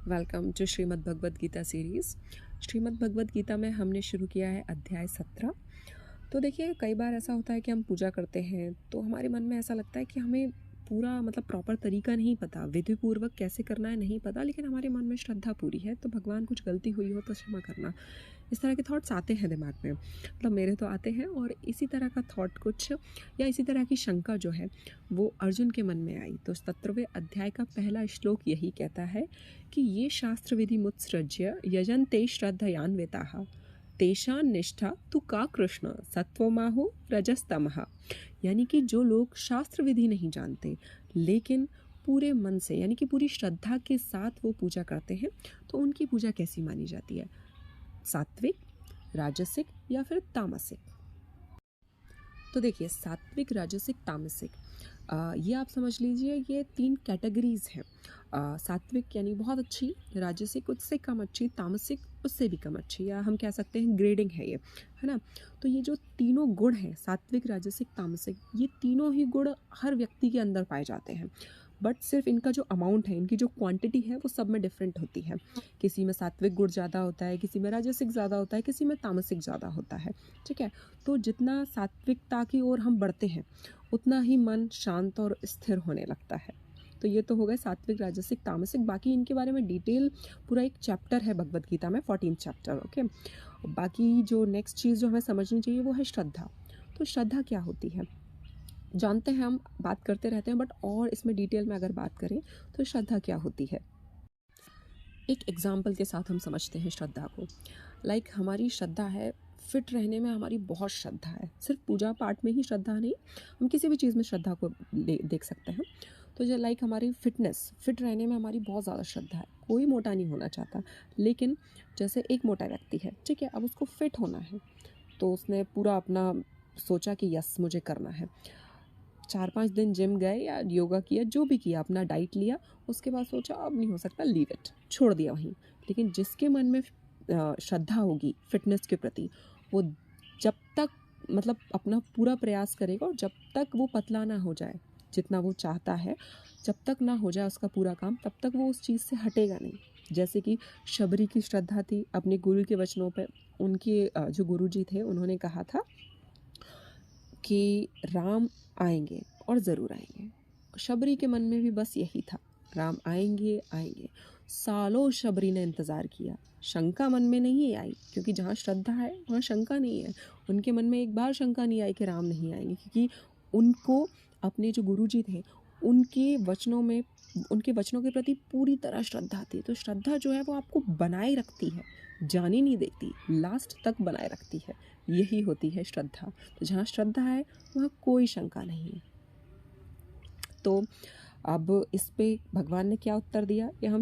Welcome to Shrimad Bhagavad Gita series. Shrimad Bhagavad Gita में हमने शुरू किया है अध्याय 17। तो देखिए, कई बार ऐसा होता है कि हम पूजा करते हैं तो हमारे मन में ऐसा लगता है कि हमें पूरा प्रॉपर तरीका नहीं पता, विधि पूर्वक कैसे करना है नहीं पता, लेकिन हमारे मन में श्रद्धा पूरी है। तो भगवान कुछ गलती हुई हो तो क्षमा करना, इस तरह के थॉट्स आते हैं दिमाग में। मेरे तो आते हैं। और इसी तरह का थॉट कुछ या इसी तरह की शंका जो है वो अर्जुन के मन में आई। तो 17वें अध्याय का पहला श्लोक यही कहता है कि ये शास्त्र विधि मुत्सृज्य यजन्ते श्रद्धयान्विताः तेषां निष्ठा तु का कृष्ण सत्वमाहो रजस्तमः। यानी कि जो लोग शास्त्र विधि नहीं जानते लेकिन पूरे मन से यानी कि पूरी श्रद्धा के साथ वो पूजा करते हैं, तो उनकी पूजा कैसी मानी जाती है? सात्विक, राजसिक या फिर तामसिक? तो देखिए, सात्विक, राजसिक, तामसिक, ये आप समझ लीजिए, ये 3 कैटेगरीज हैं। सात्विक यानी बहुत अच्छी, राजसिक उससे कम अच्छी, तामसिक उससे भी कम अच्छी, या हम कह सकते हैं ग्रेडिंग है ये, है ना। तो ये जो तीनों गुण हैं, सात्विक, राजसिक, तामसिक, ये तीनों ही गुण हर व्यक्ति के अंदर पाए जाते हैं। बट सिर्फ इनका जो अमाउंट है, इनकी जो क्वांटिटी है, वो सब में डिफरेंट होती है। किसी में सात्विक गुण ज़्यादा होता है, किसी में राजसिक ज़्यादा होता है, किसी में तामसिक ज़्यादा होता है। ठीक है। तो जितना सात्विकता की ओर हम बढ़ते हैं उतना ही मन शांत और स्थिर होने लगता है। तो ये तो हो गए सात्विक, राजसिक, तामसिक। बाकी इनके बारे में डिटेल पूरा एक चैप्टर है भगवद गीता में, 14 चैप्टर। ओके। बाकी जो नेक्स्ट चीज़ जो हमें समझनी चाहिए वो है श्रद्धा। तो श्रद्धा क्या होती है जानते हैं, हम बात करते रहते हैं, बट और इसमें डिटेल में अगर बात करें तो श्रद्धा क्या होती है, एक एग्जाम्पल के साथ हम समझते हैं श्रद्धा को। हमारी श्रद्धा है, फिट रहने में हमारी बहुत श्रद्धा है। सिर्फ पूजा पाठ में ही श्रद्धा नहीं, हम किसी भी चीज़ में श्रद्धा को देख सकते हैं। तो जो हमारी फिट रहने में हमारी बहुत ज़्यादा श्रद्धा है। कोई मोटा नहीं होना चाहता, लेकिन जैसे एक मोटा व्यक्ति है, ठीक है, अब उसको फिट होना है तो उसने पूरा अपना सोचा कि यस मुझे करना है। 4-5 दिन जिम गए या योगा किया, जो भी किया, अपना डाइट लिया, उसके बाद सोचा अब नहीं हो सकता, लीव इट, छोड़ दिया वहीं। लेकिन जिसके मन में श्रद्धा होगी फिटनेस के प्रति, वो जब तक अपना पूरा प्रयास करेगा, और जब तक वो पतला ना हो जाए जितना वो चाहता है, जब तक ना हो जाए उसका पूरा काम, तब तक वो उस चीज़ से हटेगा नहीं। जैसे कि शबरी की श्रद्धा थी अपने गुरु के वचनों पे। उनके जो गुरुजी थे उन्होंने कहा था कि राम आएंगे और ज़रूर आएंगे। शबरी के मन में भी बस यही था, राम आएंगे आएंगे। सालों शबरी ने इंतज़ार किया, शंका मन में नहीं आई, क्योंकि जहाँ श्रद्धा है वहाँ शंका नहीं है। उनके मन में एक बार शंका नहीं आई कि राम नहीं आएंगे, क्योंकि उनको अपने जो गुरुजी थे उनके वचनों के प्रति पूरी तरह श्रद्धा थी। तो श्रद्धा जो है वो आपको बनाए रखती है, जाने नहीं देती, लास्ट तक बनाए रखती है। यही होती है श्रद्धा। तो जहाँ श्रद्धा है वहाँ कोई शंका नहीं है। तो अब इस पे भगवान ने क्या उत्तर दिया, ये हम